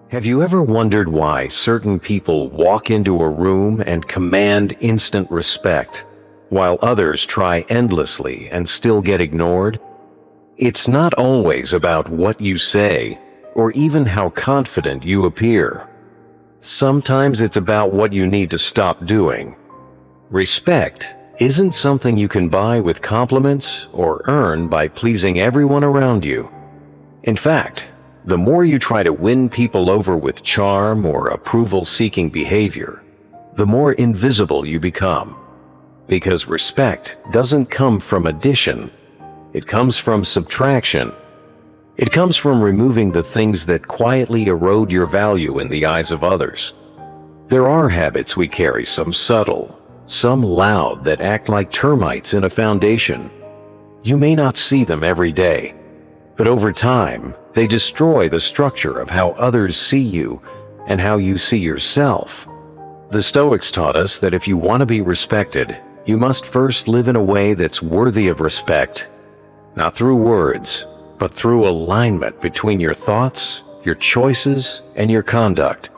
Have you ever wondered why certain people walk into a room and command instant respect, while others try endlessly and still get ignored? It's not always about what you say, or even how confident you appear. Sometimes it's about what you need to stop doing. Respect isn't something you can buy with compliments or earn by pleasing everyone around you. In fact, the more you try to win people over with charm or approval-seeking behavior, the more invisible you become. Because respect doesn't come from addition, it comes from subtraction. It comes from removing the things that quietly erode your value in the eyes of others. There are habits we carry, some subtle, some loud, that act like termites in a foundation. You may not see them every day, but over time, they destroy the structure of how others see you and how you see yourself. The Stoics taught us that if you want to be respected, you must first live in a way that's worthy of respect, not through words, but through alignment between your thoughts, your choices, and your conduct.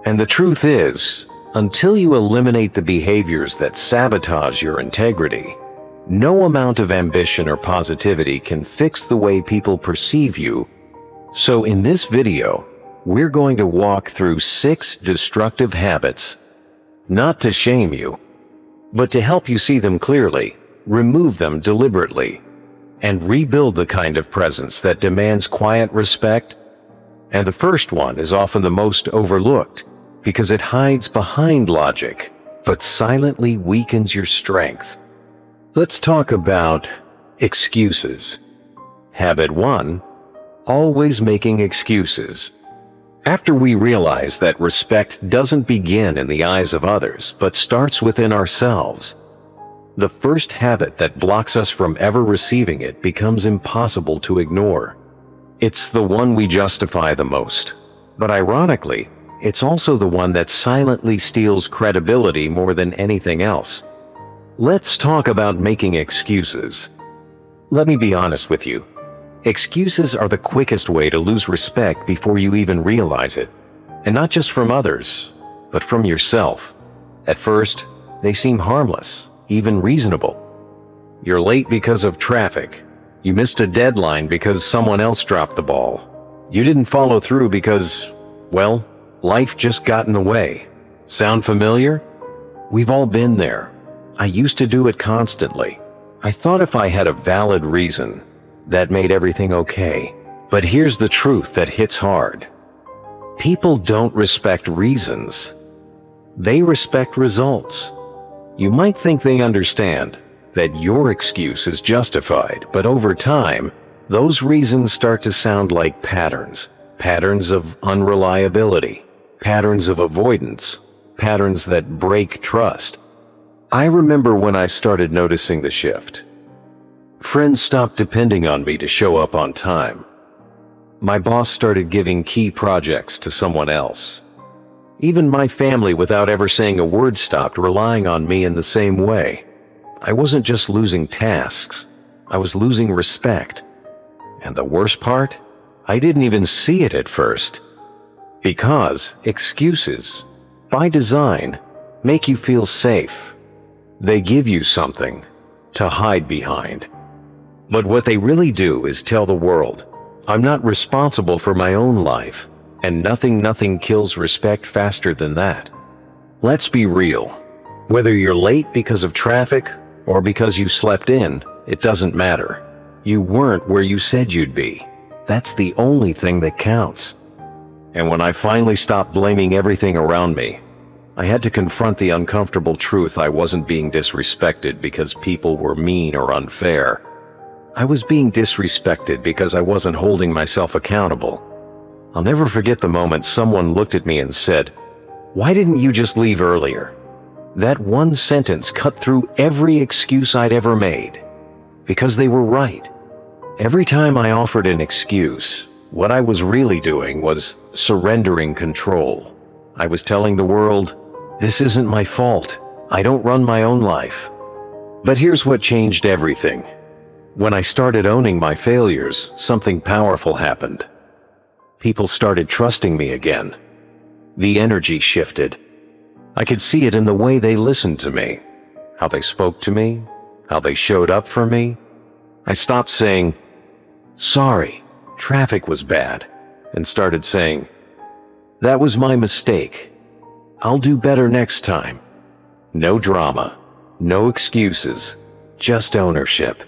And the truth is, until you eliminate the behaviors that sabotage your integrity, no amount of ambition or positivity can fix the way people perceive you. So in this video, we're going to walk through 6 destructive habits, not to shame you, but to help you see them clearly, remove them deliberately, and rebuild the kind of presence that demands quiet respect. And the first one is often the most overlooked because it hides behind logic, but silently weakens your strength. Let's talk about excuses. Habit 1. Always making excuses. After we realize that respect doesn't begin in the eyes of others, but starts within ourselves, the first habit that blocks us from ever receiving it becomes impossible to ignore. It's the one we justify the most, but ironically, it's also the one that silently steals credibility more than anything else. Let's talk about making excuses. Let me be honest with you. Excuses are the quickest way to lose respect before you even realize it. And not just from others, but from yourself. At first, they seem harmless, even reasonable. You're late because of traffic. You missed a deadline because someone else dropped the ball. You didn't follow through because, well, life just got in the way. Sound familiar? We've all been there. I used to do it constantly. I thought if I had a valid reason, that made everything okay. But here's the truth that hits hard. People don't respect reasons. They respect results. You might think they understand that your excuse is justified, but over time, those reasons start to sound like patterns. Patterns of unreliability, patterns of avoidance, patterns that break trust. I remember when I started noticing the shift. Friends stopped depending on me to show up on time. My boss started giving key projects to someone else. Even my family, without ever saying a word, stopped relying on me in the same way. I wasn't just losing tasks, I was losing respect. And the worst part? I didn't even see it at first. Because excuses, by design, make you feel safe. They give you something to hide behind. But what they really do is tell the world, I'm not responsible for my own life, and nothing kills respect faster than that. Let's be real. Whether you're late because of traffic or because you slept in, it doesn't matter. You weren't where you said you'd be. That's the only thing that counts. And when I finally stopped blaming everything around me, I had to confront the uncomfortable truth I wasn't being disrespected because people were mean or unfair. I was being disrespected because I wasn't holding myself accountable. I'll never forget the moment someone looked at me and said, "Why didn't you just leave earlier?" That one sentence cut through every excuse I'd ever made. Because they were right. Every time I offered an excuse, what I was really doing was surrendering control. I was telling the world, this isn't my fault. I don't run my own life. But here's what changed everything. When I started owning my failures, something powerful happened. People started trusting me again. The energy shifted. I could see it in the way they listened to me, how they spoke to me, how they showed up for me. I stopped saying, "Sorry, traffic was bad," and started saying, "That was my mistake. I'll do better next time." No drama, no excuses, just ownership.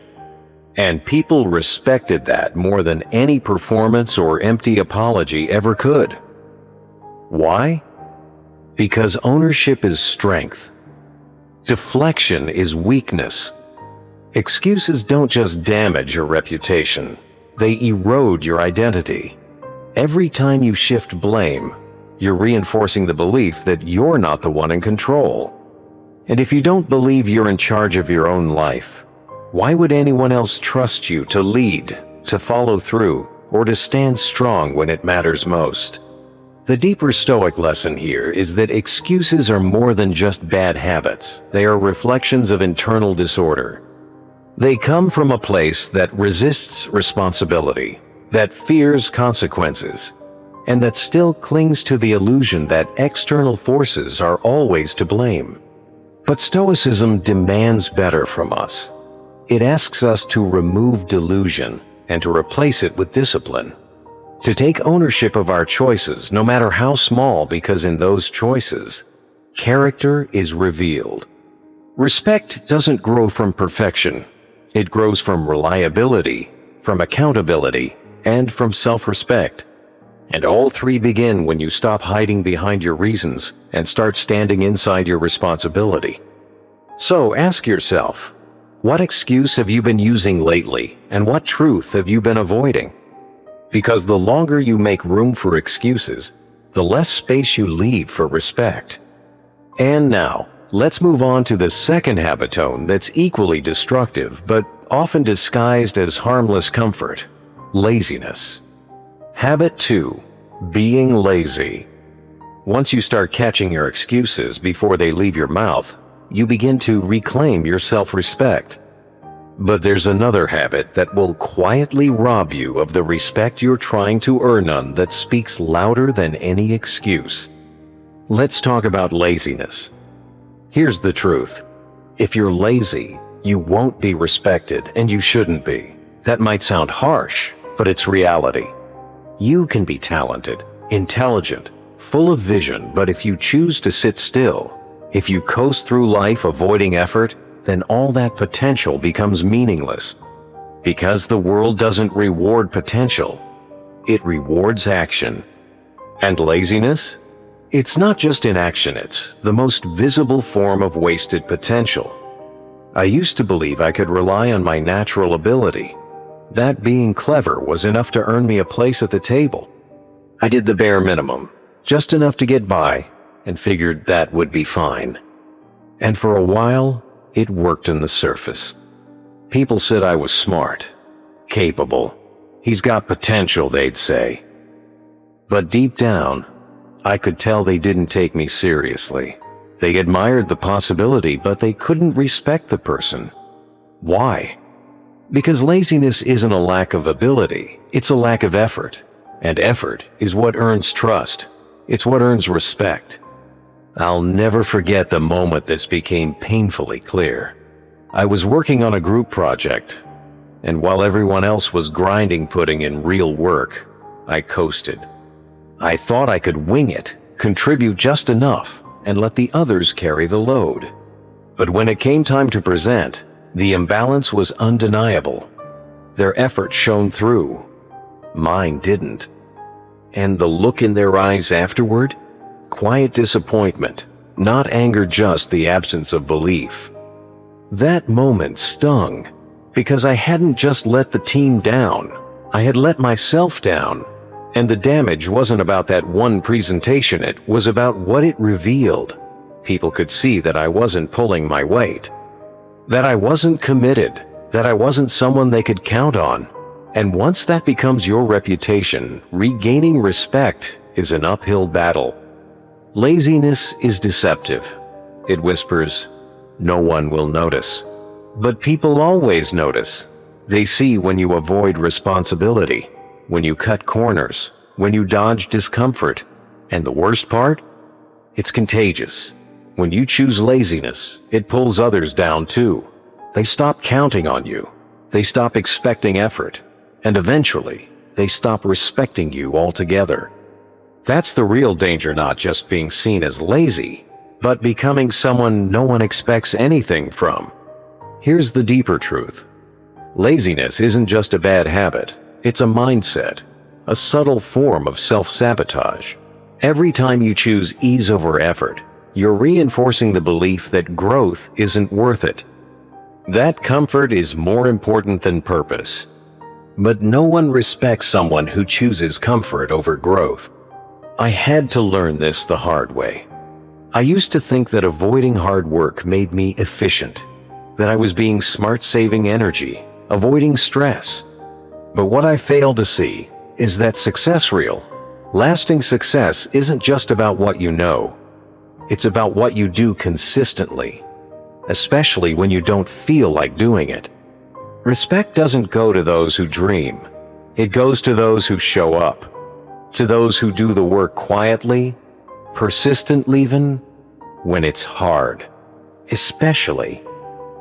And people respected that more than any performance or empty apology ever could. Why? Because ownership is strength. Deflection is weakness. Excuses don't just damage your reputation, they erode your identity. Every time you shift blame, you're reinforcing the belief that you're not the one in control. And if you don't believe you're in charge of your own life, why would anyone else trust you to lead, to follow through, or to stand strong when it matters most? The deeper Stoic lesson here is that excuses are more than just bad habits. They are reflections of internal disorder. They come from a place that resists responsibility, that fears consequences, and that still clings to the illusion that external forces are always to blame. But Stoicism demands better from us. It asks us to remove delusion and to replace it with discipline. To take ownership of our choices, no matter how small, because in those choices, character is revealed. Respect doesn't grow from perfection. It grows from reliability, from accountability, and from self-respect. And all three begin when you stop hiding behind your reasons and start standing inside your responsibility. So ask yourself, what excuse have you been using lately, and what truth have you been avoiding? Because the longer you make room for excuses, the less space you leave for respect. And now, let's move on to the second habitone that's equally destructive, but often disguised as harmless comfort: laziness. Habit 2. Being lazy. Once you start catching your excuses before they leave your mouth, you begin to reclaim your self-respect. But there's another habit that will quietly rob you of the respect you're trying to earn on, that speaks louder than any excuse. Let's talk about laziness. Here's the truth. If you're lazy, you won't be respected, and you shouldn't be. That might sound harsh, but it's reality. You can be talented, intelligent, full of vision, but if you choose to sit still, if you coast through life avoiding effort, then all that potential becomes meaningless. Because the world doesn't reward potential, it rewards action. And laziness? It's not just inaction, it's the most visible form of wasted potential. I used to believe I could rely on my natural ability, that being clever was enough to earn me a place at the table. I did the bare minimum, just enough to get by, and figured that would be fine. And for a while, it worked on the surface. People said I was smart, capable. He's got potential, they'd say. But deep down, I could tell they didn't take me seriously. They admired the possibility, but they couldn't respect the person. Why? Because laziness isn't a lack of ability, it's a lack of effort. And effort is what earns trust. It's what earns respect. I'll never forget the moment this became painfully clear. I was working on a group project, and while everyone else was putting in real work, I coasted. I thought I could wing it, contribute just enough, and let the others carry the load. But when it came time to present, the imbalance was undeniable. Their effort shone through. Mine didn't. And the look in their eyes afterward? Quiet disappointment, not anger, just the absence of belief. That moment stung, because I hadn't just let the team down, I had let myself down. And the damage wasn't about that one presentation, it was about what it revealed. People could see that I wasn't pulling my weight, that I wasn't committed, that I wasn't someone they could count on. And once that becomes your reputation, regaining respect is an uphill battle. Laziness is deceptive. It whispers, "No one will notice." But people always notice. They see when you avoid responsibility, when you cut corners, when you dodge discomfort. And the worst part? It's contagious. When you choose laziness, it pulls others down too. They stop counting on you. They stop expecting effort. And eventually, they stop respecting you altogether. That's the real danger, not just being seen as lazy, but becoming someone no one expects anything from. Here's the deeper truth. Laziness isn't just a bad habit. It's a mindset, a subtle form of self-sabotage. Every time you choose ease over effort, you're reinforcing the belief that growth isn't worth it. That comfort is more important than purpose. But no one respects someone who chooses comfort over growth. I had to learn this the hard way. I used to think that avoiding hard work made me efficient, that I was being smart, saving energy, avoiding stress. But what I failed to see is that lasting success isn't just about what you know. It's about what you do consistently, especially when you don't feel like doing it. Respect doesn't go to those who dream. It goes to those who show up, to those who do the work quietly, persistently, even when it's hard, especially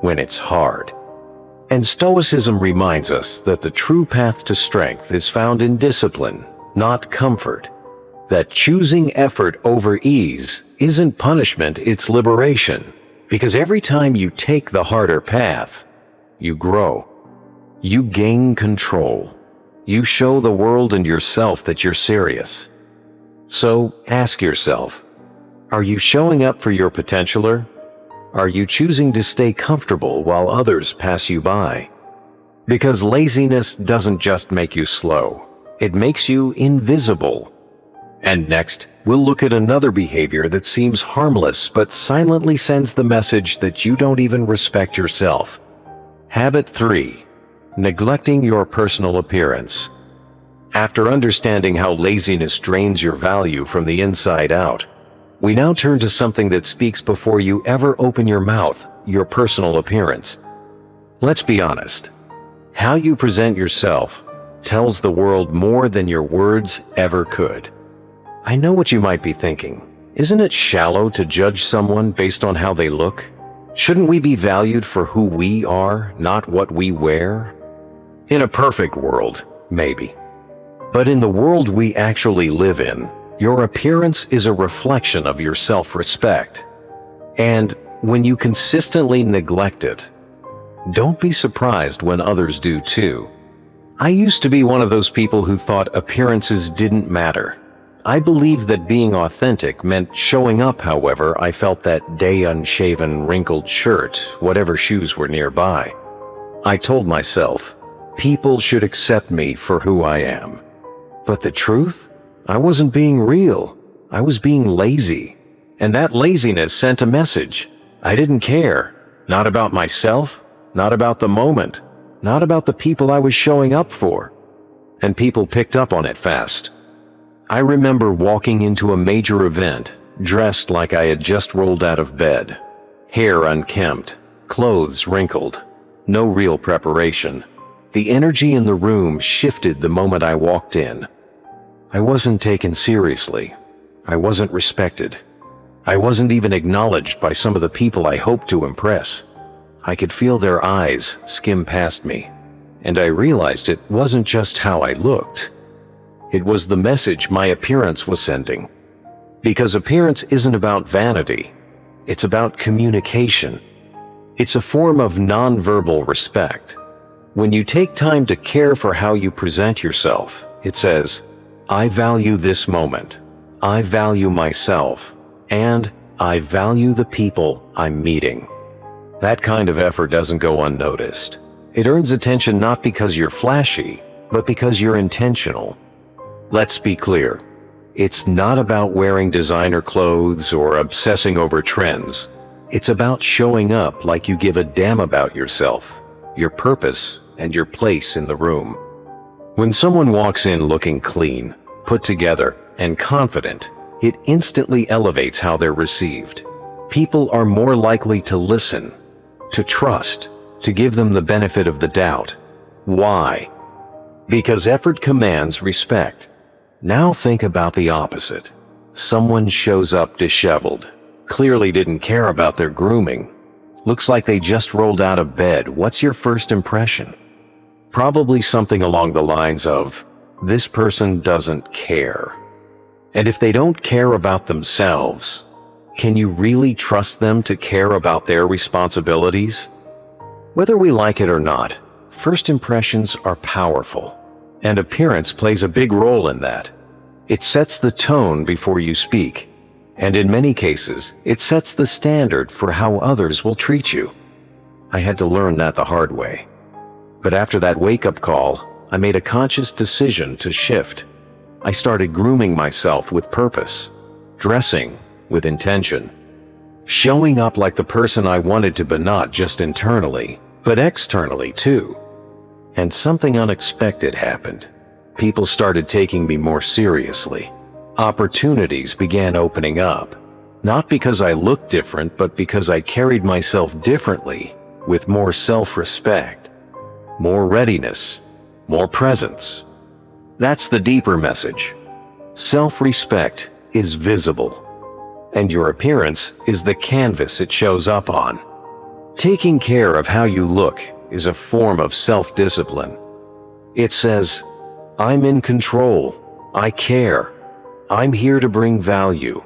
when it's hard. And Stoicism reminds us that the true path to strength is found in discipline, not comfort. That choosing effort over ease isn't punishment, it's liberation. Because every time you take the harder path, you grow. You gain control. You show the world and yourself that you're serious. So ask yourself, are you showing up for your potential? Are you choosing to stay comfortable while others pass you by? Because laziness doesn't just make you slow, it makes you invisible. And next, we'll look at another behavior that seems harmless but silently sends the message that you don't even respect yourself. Habit 3. Neglecting your personal appearance. After understanding how laziness drains your value from the inside out, we now turn to something that speaks before you ever open your mouth, your personal appearance. Let's be honest. How you present yourself tells the world more than your words ever could. I know what you might be thinking. Isn't it shallow to judge someone based on how they look? Shouldn't we be valued for who we are, not what we wear? In a perfect world, maybe. But in the world we actually live in, your appearance is a reflection of your self-respect. And when you consistently neglect it, don't be surprised when others do too. I used to be one of those people who thought appearances didn't matter. I believed that being authentic meant showing up however I felt that day, unshaven, wrinkled shirt, whatever shoes were nearby. I told myself, people should accept me for who I am. But the truth? I wasn't being real. I was being lazy. And that laziness sent a message. I didn't care. Not about myself, not about the moment, not about the people I was showing up for. And people picked up on it fast. I remember walking into a major event, dressed like I had just rolled out of bed. Hair unkempt, clothes wrinkled, no real preparation. The energy in the room shifted the moment I walked in. I wasn't taken seriously. I wasn't respected. I wasn't even acknowledged by some of the people I hoped to impress. I could feel their eyes skim past me, and I realized it wasn't just how I looked. It was the message my appearance was sending. Because appearance isn't about vanity. It's about communication. It's a form of nonverbal respect. When you take time to care for how you present yourself, it says, I value this moment. I value myself. And I value the people I'm meeting. That kind of effort doesn't go unnoticed. It earns attention not because you're flashy, but because you're intentional. Let's be clear. It's not about wearing designer clothes or obsessing over trends. It's about showing up like you give a damn about yourself, your purpose, and your place in the room. When someone walks in looking clean, put together, and confident, it instantly elevates how they're received. People are more likely to listen, to trust, to give them the benefit of the doubt. Why? Because effort commands respect. Now think about the opposite. Someone shows up disheveled, clearly didn't care about their grooming. Looks like they just rolled out of bed. What's your first impression? Probably something along the lines of, this person doesn't care. And if they don't care about themselves, can you really trust them to care about their responsibilities? Whether we like it or not, first impressions are powerful, and appearance plays a big role in that. It sets the tone before you speak, and in many cases, it sets the standard for how others will treat you. I had to learn that the hard way. But after that wake-up call, I made a conscious decision to shift. I started grooming myself with purpose, dressing with intention, showing up like the person I wanted to, but not just internally, but externally too. And something unexpected happened. People started taking me more seriously. Opportunities began opening up, not because I looked different, but because I carried myself differently, with more self-respect, more readiness, more presence. That's the deeper message. Self-respect is visible, and your appearance is the canvas it shows up on. Taking care of how you look is a form of self-discipline. It says, I'm in control, I care, I'm here to bring value.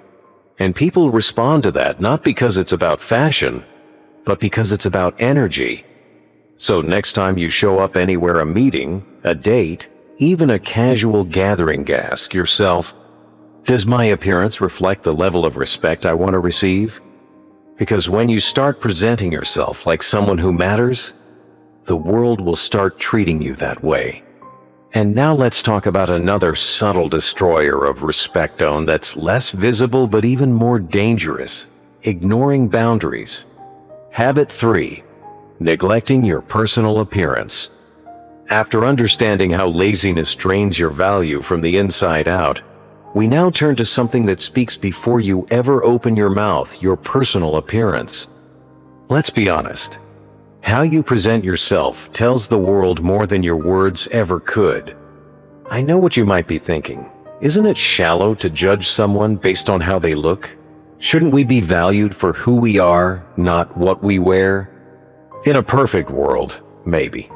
And people respond to that not because it's about fashion, but because it's about energy. So next time you show up anywhere, a meeting, a date, even a casual gathering, ask yourself, does my appearance reflect the level of respect I want to receive? Because when you start presenting yourself like someone who matters, the world will start treating you that way. And now let's talk about another subtle destroyer of respect that's less visible but even more dangerous: ignoring boundaries. Habit 3. Neglecting your personal appearance. After understanding how laziness drains your value from the inside out, we now turn to something that speaks before you ever open your mouth: your personal appearance. Let's be honest. How you present yourself tells the world more than your words ever could. I know what you might be thinking. Isn't it shallow to judge someone based on how they look? Shouldn't we be valued for who we are, not what we wear? In a perfect world, maybe.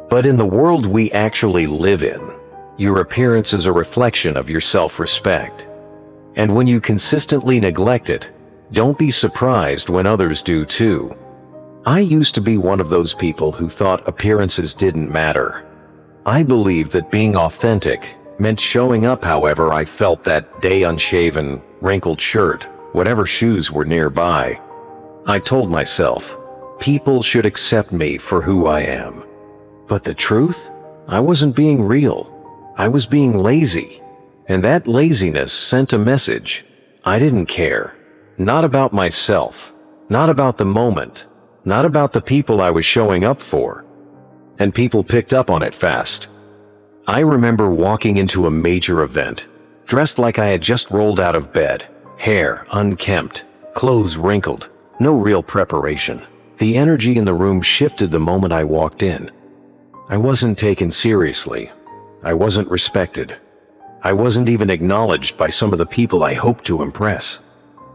But in the world we actually live in, your appearance is a reflection of your self-respect. And when you consistently neglect it, don't be surprised when others do too. I used to be one of those people who thought appearances didn't matter. I believed that being authentic meant showing up however I felt that day: unshaven, wrinkled shirt, whatever shoes were nearby. I told myself, people should accept me for who I am. But the truth? I wasn't being real. I was being lazy. And that laziness sent a message. I didn't care. Not about myself. Not about the moment. Not about the people I was showing up for. And people picked up on it fast. I remember walking into a major event, dressed like I had just rolled out of bed, hair unkempt, clothes wrinkled, no real preparation. The energy in the room shifted the moment I walked in. I wasn't taken seriously. I wasn't respected. I wasn't even acknowledged by some of the people I hoped to impress.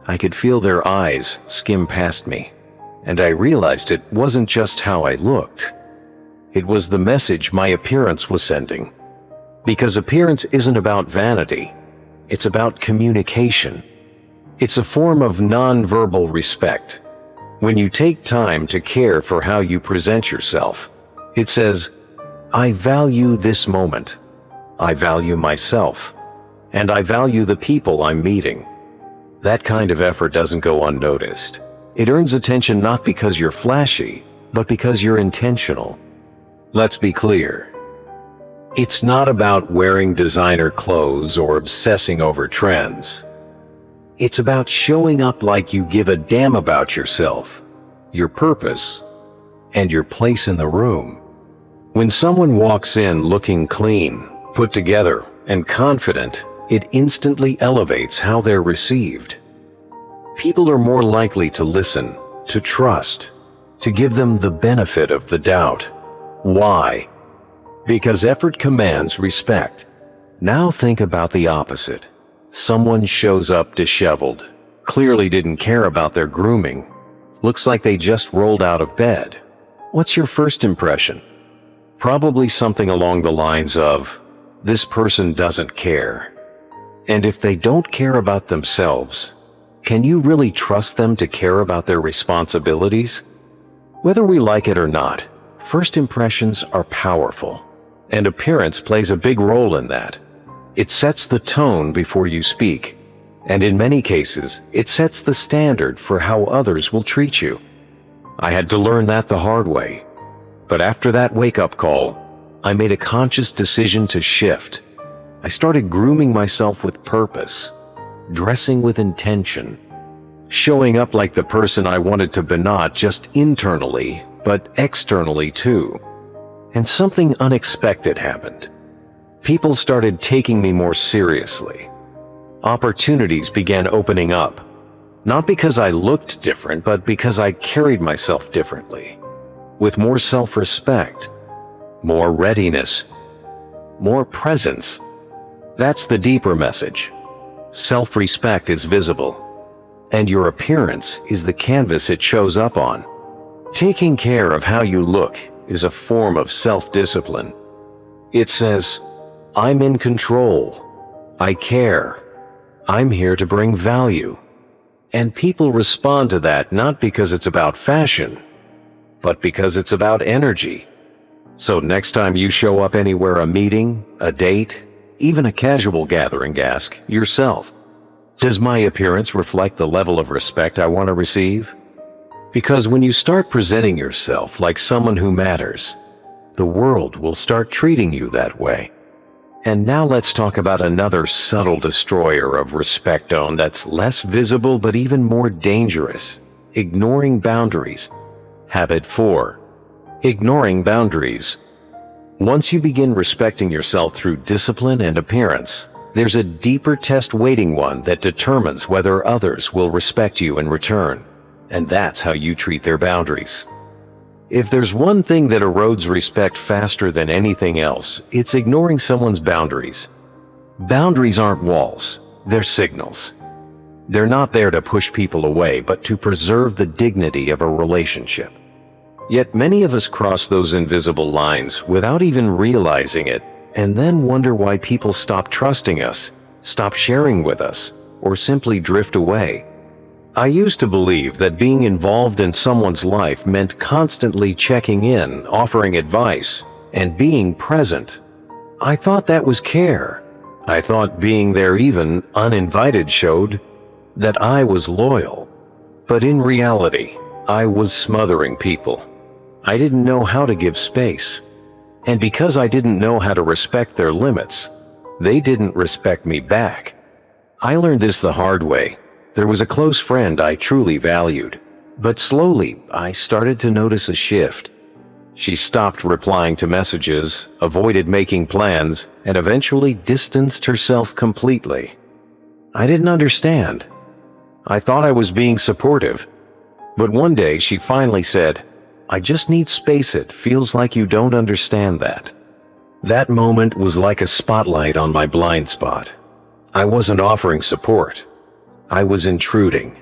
I could feel their eyes skim past me. And I realized it wasn't just how I looked. It was the message my appearance was sending. Because appearance isn't about vanity. It's about communication. It's a form of non-verbal respect. When you take time to care for how you present yourself, it says, I value this moment. I value myself. And I value the people I'm meeting. That kind of effort doesn't go unnoticed. It earns attention not because you're flashy, but because you're intentional. Let's be clear. It's not about wearing designer clothes or obsessing over trends. It's about showing up like you give a damn about yourself, your purpose, and your place in the room. When someone walks in looking clean, put together, and confident, it instantly elevates how they're received. People are more likely to listen, to trust, to give them the benefit of the doubt. Why? Because effort commands respect. Now think about the opposite. Someone shows up disheveled, clearly didn't care about their grooming, looks like they just rolled out of bed. What's your first impression? Probably something along the lines of, "This person doesn't care." And if they don't care about themselves, can you really trust them to care about their responsibilities? Whether we like it or not, first impressions are powerful, and appearance plays a big role in that. It sets the tone before you speak, and in many cases, it sets the standard for how others will treat you. I had to learn that the hard way. But after that wake-up call, I made a conscious decision to shift. I started grooming myself with purpose, dressing with intention, showing up like the person I wanted to be, not just internally, but externally too. And something unexpected happened. People started taking me more seriously. Opportunities began opening up, not because I looked different, but because I carried myself differently, with more self-respect, more readiness, more presence. That's the deeper message. Self-respect is visible, and your appearance is the canvas it shows up on. Taking care of how you look is a form of self-discipline. It says, "I'm in control. I care. I'm here to bring value." And people respond to that not because it's about fashion, but because it's about energy. So next time you show up anywhere, a meeting, a date, even a casual gathering, ask yourself, does my appearance reflect the level of respect I want to receive? Because when you start presenting yourself like someone who matters, the world will start treating you that way. And now let's talk about another subtle destroyer of respect that's less visible but even more dangerous: ignoring boundaries. Habit 4. Ignoring boundaries. Once you begin respecting yourself through discipline and appearance, there's a deeper test waiting, one that determines whether others will respect you in return. And that's how you treat their boundaries. If there's one thing that erodes respect faster than anything else, it's ignoring someone's boundaries. Boundaries aren't walls, they're signals. They're not there to push people away, but to preserve the dignity of a relationship. Yet many of us cross those invisible lines without even realizing it, and then wonder why people stop trusting us, stop sharing with us, or simply drift away. I used to believe that being involved in someone's life meant constantly checking in, offering advice, and being present. I thought that was care. I thought being there, even uninvited, showed that I was loyal. But in reality, I was smothering people. I didn't know how to give space. And because I didn't know how to respect their limits, they didn't respect me back. I learned this the hard way. There was a close friend I truly valued, but slowly I started to notice a shift. She stopped replying to messages, avoided making plans, and eventually distanced herself completely. I didn't understand. I thought I was being supportive. But one day she finally said, "I just need space. It feels like you don't understand that." That moment was like a spotlight on my blind spot. I wasn't offering support. I was intruding.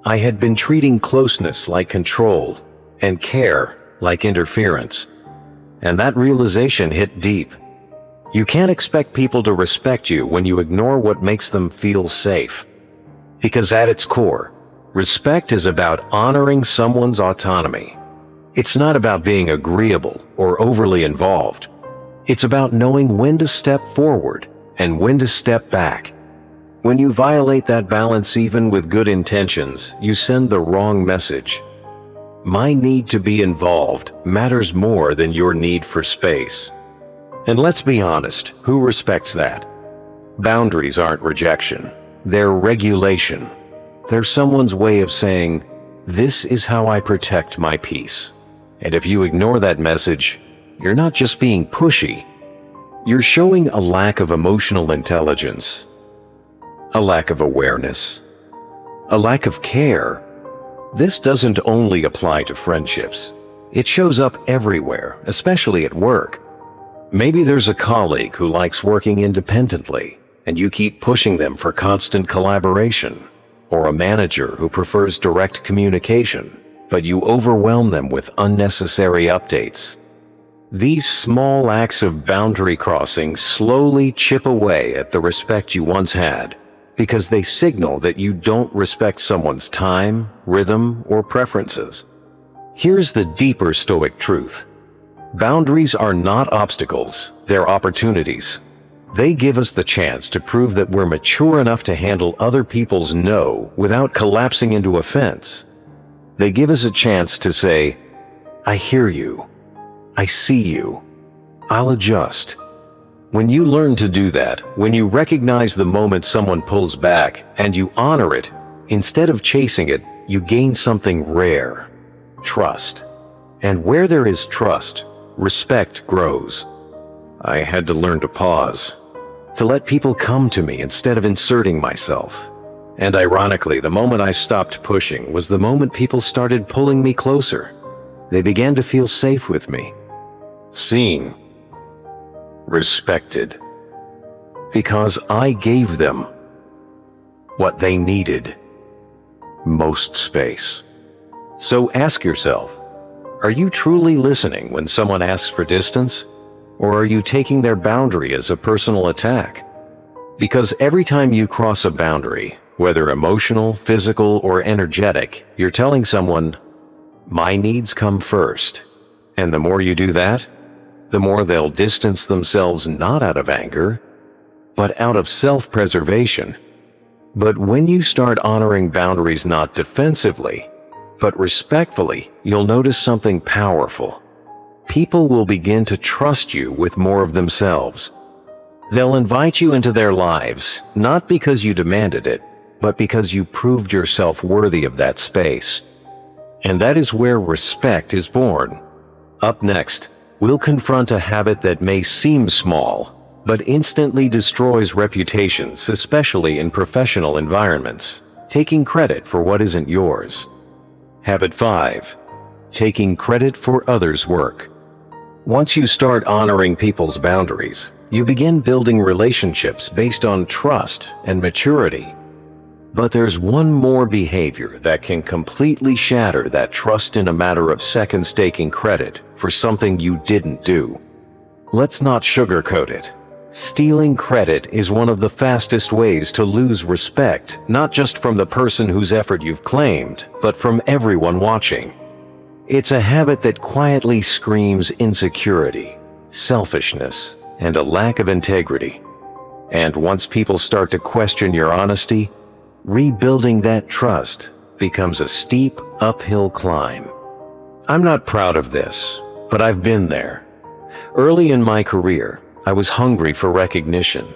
I had been treating closeness like control and care like interference. And that realization hit deep. You can't expect people to respect you when you ignore what makes them feel safe. Because at its core, respect is about honoring someone's autonomy. It's not about being agreeable or overly involved. It's about knowing when to step forward and when to step back. When you violate that balance, even with good intentions, you send the wrong message. My need to be involved matters more than your need for space. And let's be honest, who respects that? Boundaries aren't rejection. They're regulation. They're someone's way of saying, "This is how I protect my peace." And if you ignore that message, you're not just being pushy. You're showing a lack of emotional intelligence, a lack of awareness, a lack of care. This doesn't only apply to friendships. It shows up everywhere, especially at work. Maybe there's a colleague who likes working independently, and you keep pushing them for constant collaboration, or a manager who prefers direct communication, but you overwhelm them with unnecessary updates. These small acts of boundary crossing slowly chip away at the respect you once had, because they signal that you don't respect someone's time, rhythm, or preferences. Here's the deeper Stoic truth. Boundaries are not obstacles, they're opportunities. They give us the chance to prove that we're mature enough to handle other people's no without collapsing into offense. They give us a chance to say, I hear you, I see you, I'll adjust. When you learn to do that, when you recognize the moment someone pulls back and you honor it, instead of chasing it, you gain something rare: trust. And where there is trust, respect grows. I had to learn to pause, to let people come to me instead of inserting myself. And ironically, the moment I stopped pushing was the moment people started pulling me closer. They began to feel safe with me, seen, respected, because I gave them what they needed: most space. So ask yourself, are you truly listening when someone asks for distance? Or are you taking their boundary as a personal attack? Because every time you cross a boundary, whether emotional, physical, or energetic, you're telling someone, my needs come first. And the more you do that, the more they'll distance themselves, not out of anger, but out of self-preservation. But when you start honoring boundaries not defensively, but respectfully, you'll notice something powerful. People will begin to trust you with more of themselves. They'll invite you into their lives, not because you demanded it, but because you proved yourself worthy of that space. And that is where respect is born. Up next, we'll confront a habit that may seem small, but instantly destroys reputations, especially in professional environments: taking credit for what isn't yours. Habit 5. Taking credit for others' work. Once you start honoring people's boundaries, you begin building relationships based on trust and maturity. But there's one more behavior that can completely shatter that trust in a matter of seconds: taking credit for something you didn't do. Let's not sugarcoat it. Stealing credit is one of the fastest ways to lose respect, not just from the person whose effort you've claimed, but from everyone watching. It's a habit that quietly screams insecurity, selfishness, and a lack of integrity. And once people start to question your honesty, rebuilding that trust becomes a steep uphill climb. I'm not proud of this, but I've been there. Early in my career, I was hungry for recognition.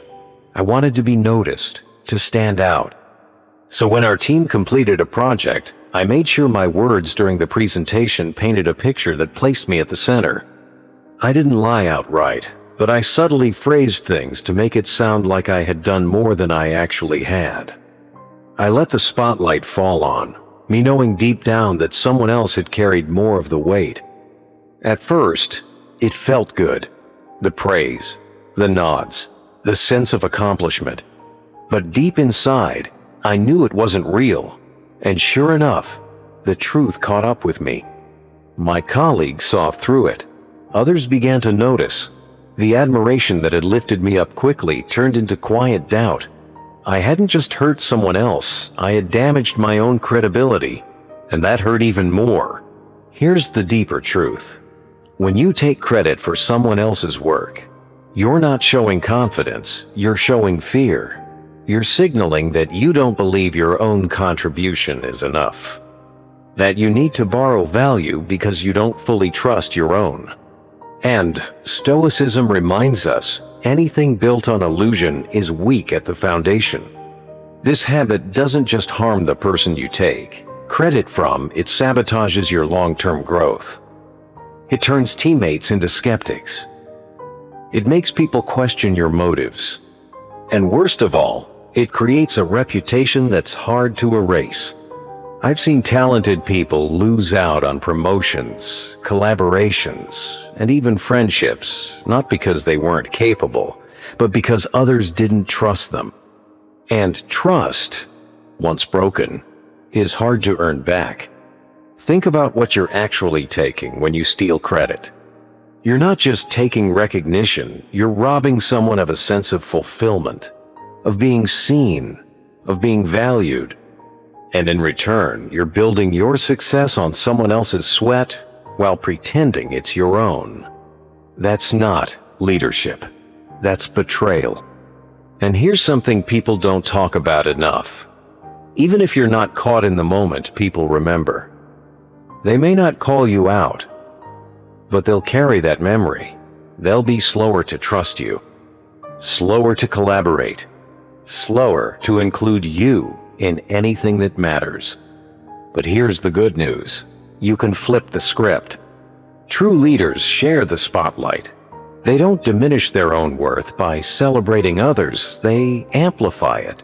I wanted to be noticed, to stand out. So when our team completed a project, I made sure my words during the presentation painted a picture that placed me at the center. I didn't lie outright, but I subtly phrased things to make it sound like I had done more than I actually had. I let the spotlight fall on me, knowing deep down that someone else had carried more of the weight. At first, it felt good. The praise, the nods, the sense of accomplishment. But deep inside, I knew it wasn't real. And sure enough, the truth caught up with me. My colleagues saw through it. Others began to notice. The admiration that had lifted me up quickly turned into quiet doubt. I hadn't just hurt someone else, I had damaged my own credibility. And that hurt even more. Here's the deeper truth. When you take credit for someone else's work, you're not showing confidence, you're showing fear. You're signaling that you don't believe your own contribution is enough. That you need to borrow value because you don't fully trust your own. And Stoicism reminds us, anything built on illusion is weak at the foundation. This habit doesn't just harm the person you take credit from, it sabotages your long-term growth. It turns teammates into skeptics. It makes people question your motives. And worst of all, it creates a reputation that's hard to erase. I've seen talented people lose out on promotions, collaborations, and even friendships, not because they weren't capable, but because others didn't trust them. And trust, once broken, is hard to earn back. Think about what you're actually taking when you steal credit. You're not just taking recognition, you're robbing someone of a sense of fulfillment, of being seen, of being valued. And in return, you're building your success on someone else's sweat while pretending it's your own. That's not leadership. That's betrayal. And here's something people don't talk about enough. Even if you're not caught in the moment, people remember. They may not call you out, but they'll carry that memory. They'll be slower to trust you, slower to collaborate, slower to include you in anything that matters. But here's the good news. You can flip the script. True leaders share the spotlight. They don't diminish their own worth by celebrating others, they amplify it.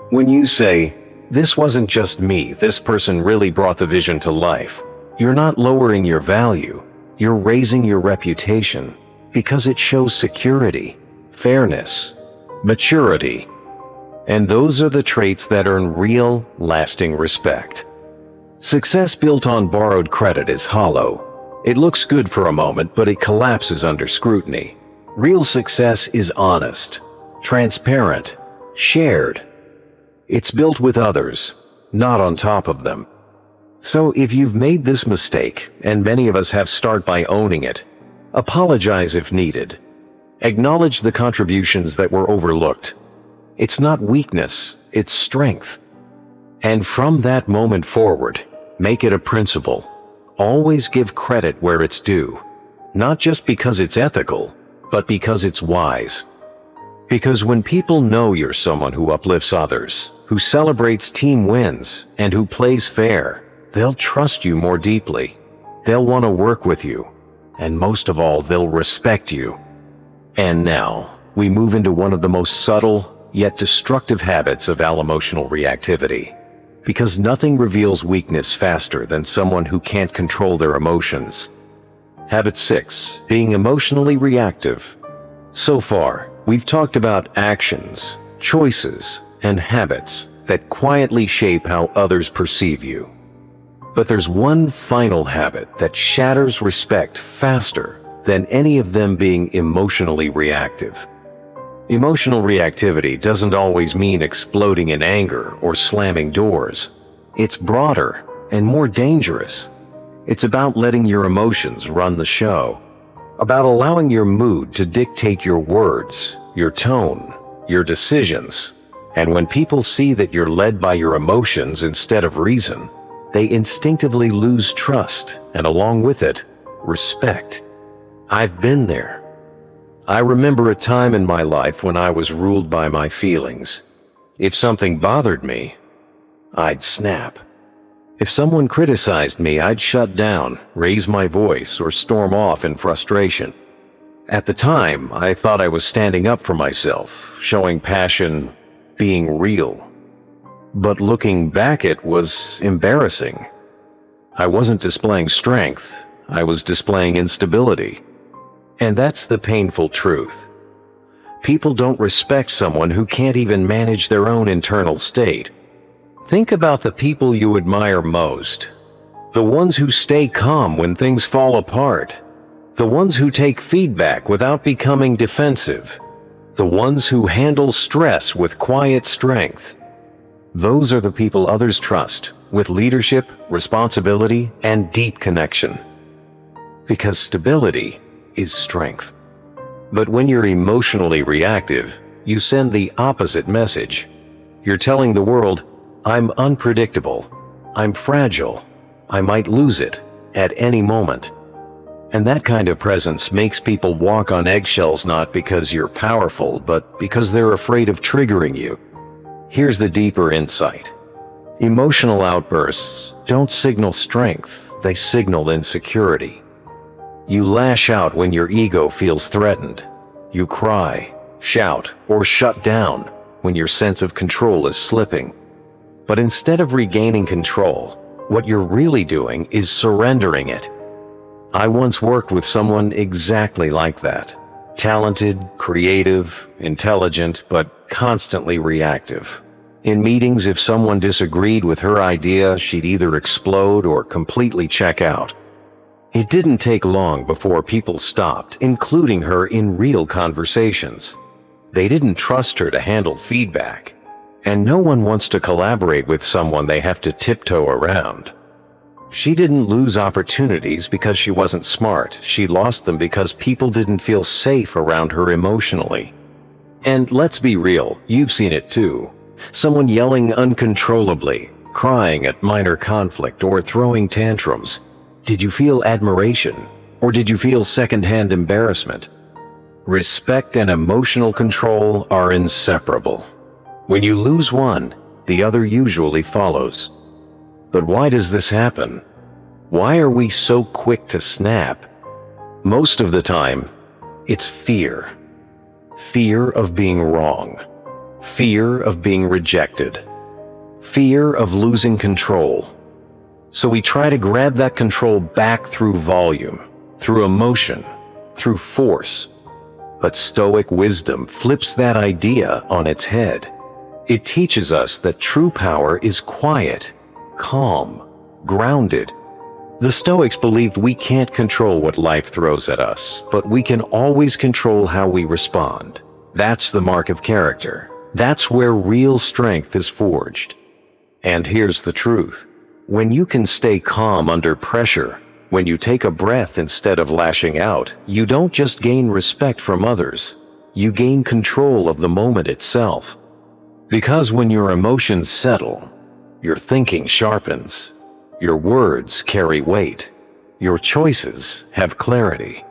When you say, "This wasn't just me, this person really brought the vision to life," you're not lowering your value, you're raising your reputation, because it shows security, fairness, maturity. And those are the traits that earn real, lasting respect. Success built on borrowed credit is hollow. It looks good for a moment, but it collapses under scrutiny. Real success is honest, transparent, shared. It's built with others, not on top of them. So if you've made this mistake, and many of us have, start by owning it. Apologize if needed. Acknowledge the contributions that were overlooked. It's not weakness, it's strength. And from that moment forward, make it a principle. Always give credit where it's due. Not just because it's ethical, but because it's wise. Because when people know you're someone who uplifts others, who celebrates team wins, and who plays fair, they'll trust you more deeply. They'll want to work with you. And most of all, they'll respect you. And now, we move into one of the most subtle, yet destructive habits of emotional reactivity. Because nothing reveals weakness faster than someone who can't control their emotions. Habit 6. Being emotionally reactive. So far, we've talked about actions, choices, and habits that quietly shape how others perceive you. But there's one final habit that shatters respect faster than any of them being emotionally reactive. Emotional reactivity doesn't always mean exploding in anger or slamming doors. It's broader and more dangerous. It's about letting your emotions run the show, about allowing your mood to dictate your words, your tone, your decisions. And when people see that you're led by your emotions instead of reason, they instinctively lose trust and, along with it, respect. I've been there. I remember a time in my life when I was ruled by my feelings. If something bothered me, I'd snap. If someone criticized me, I'd shut down, raise my voice, or storm off in frustration. At the time, I thought I was standing up for myself, showing passion, being real. But looking back, it was embarrassing. I wasn't displaying strength, I was displaying instability. And that's the painful truth. People don't respect someone who can't even manage their own internal state. Think about the people you admire most. The ones who stay calm when things fall apart. The ones who take feedback without becoming defensive. The ones who handle stress with quiet strength. Those are the people others trust, with leadership, responsibility, and deep connection. Because stability is strength. But when you're emotionally reactive, you send the opposite message. You're telling the world, I'm unpredictable, I'm fragile, I might lose it at any moment. And that kind of presence makes people walk on eggshells, not because you're powerful, but because they're afraid of triggering you. Here's the deeper insight. Emotional outbursts don't signal strength, they signal insecurity. You lash out when your ego feels threatened. You cry, shout, or shut down when your sense of control is slipping. But instead of regaining control, what you're really doing is surrendering it. I once worked with someone exactly like that. Talented, creative, intelligent, but constantly reactive. In meetings, if someone disagreed with her idea, she'd either explode or completely check out. It didn't take long before people stopped, including her in real conversations. They didn't trust her to handle feedback. And no one wants to collaborate with someone they have to tiptoe around. She didn't lose opportunities because she wasn't smart. She lost them because people didn't feel safe around her emotionally. And let's be real, you've seen it too. Someone yelling uncontrollably, crying at minor conflict, or throwing tantrums. Did you feel admiration, or did you feel secondhand embarrassment? Respect and emotional control are inseparable. When you lose one, the other usually follows. But why does this happen? Why are we so quick to snap? Most of the time, it's fear. Fear of being wrong. Fear of being rejected. Fear of losing control. So we try to grab that control back through volume, through emotion, through force. But Stoic wisdom flips that idea on its head. It teaches us that true power is quiet, calm, grounded. The Stoics believed we can't control what life throws at us, but we can always control how we respond. That's the mark of character. That's where real strength is forged. And here's the truth. When you can stay calm under pressure, when you take a breath instead of lashing out, you don't just gain respect from others, you gain control of the moment itself. Because when your emotions settle, your thinking sharpens, your words carry weight, your choices have clarity.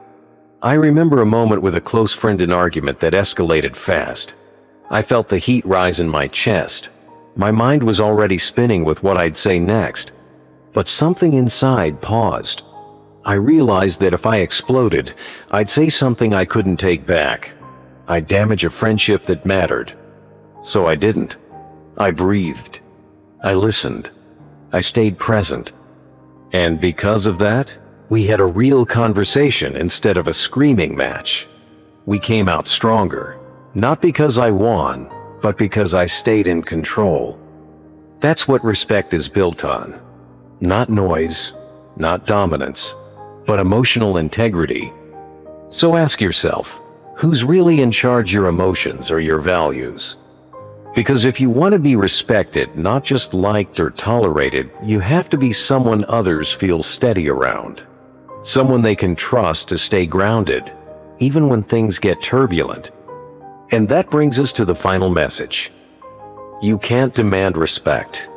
I remember a moment with a close friend in argument that escalated fast. I felt the heat rise in my chest. My mind was already spinning with what I'd say next. But something inside paused. I realized that if I exploded, I'd say something I couldn't take back. I'd damage a friendship that mattered. So I didn't. I breathed. I listened. I stayed present. And because of that, we had a real conversation instead of a screaming match. We came out stronger, not because I won, but because I stayed in control. That's what respect is built on. Not noise, not dominance, but emotional integrity. So ask yourself, who's really in charge, your emotions or your values? Because if you want to be respected, not just liked or tolerated, you have to be someone others feel steady around. Someone they can trust to stay grounded, even when things get turbulent. And that brings us to the final message. You can't demand respect.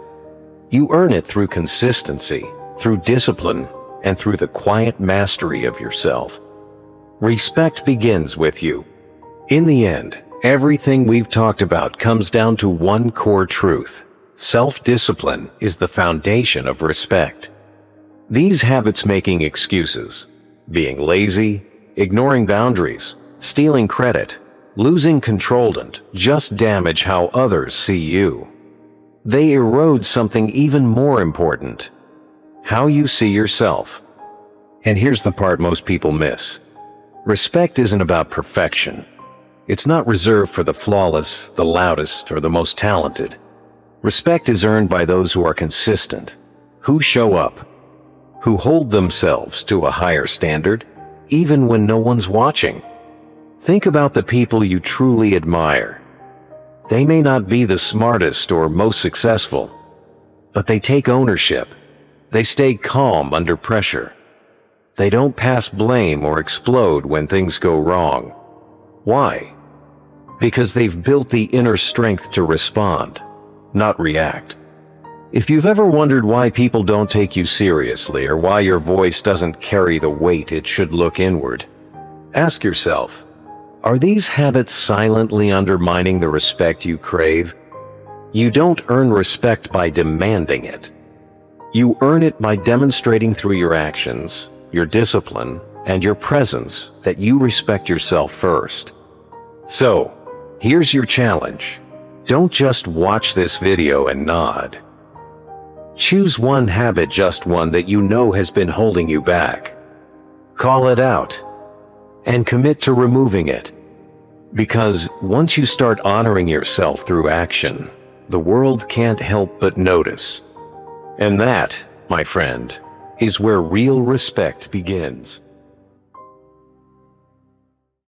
You earn it through consistency, through discipline, and through the quiet mastery of yourself. Respect begins with you. In the end, everything we've talked about comes down to one core truth. Self-discipline is the foundation of respect. These habits, making excuses, being lazy, ignoring boundaries, stealing credit, losing control, don't just damage how others see you. They erode something even more important: how you see yourself. And here's the part most people miss. Respect isn't about perfection. It's not reserved for the flawless, the loudest, or the most talented. Respect is earned by those who are consistent, who show up, who hold themselves to a higher standard, even when no one's watching. Think about the people you truly admire. They may not be the smartest or most successful, but they take ownership. They stay calm under pressure. They don't pass blame or explode when things go wrong. Why? Because they've built the inner strength to respond, not react. If you've ever wondered why people don't take you seriously or why your voice doesn't carry the weight it should, look inward. Ask yourself, are these habits silently undermining the respect you crave? You don't earn respect by demanding it. You earn it by demonstrating through your actions, your discipline, and your presence that you respect yourself first. So, here's your challenge. Don't just watch this video and nod. Choose one habit, just one that you know has been holding you back. Call it out and commit to removing it. Because once you start honoring yourself through action, the world can't help but notice. And that, my friend, is where real respect begins.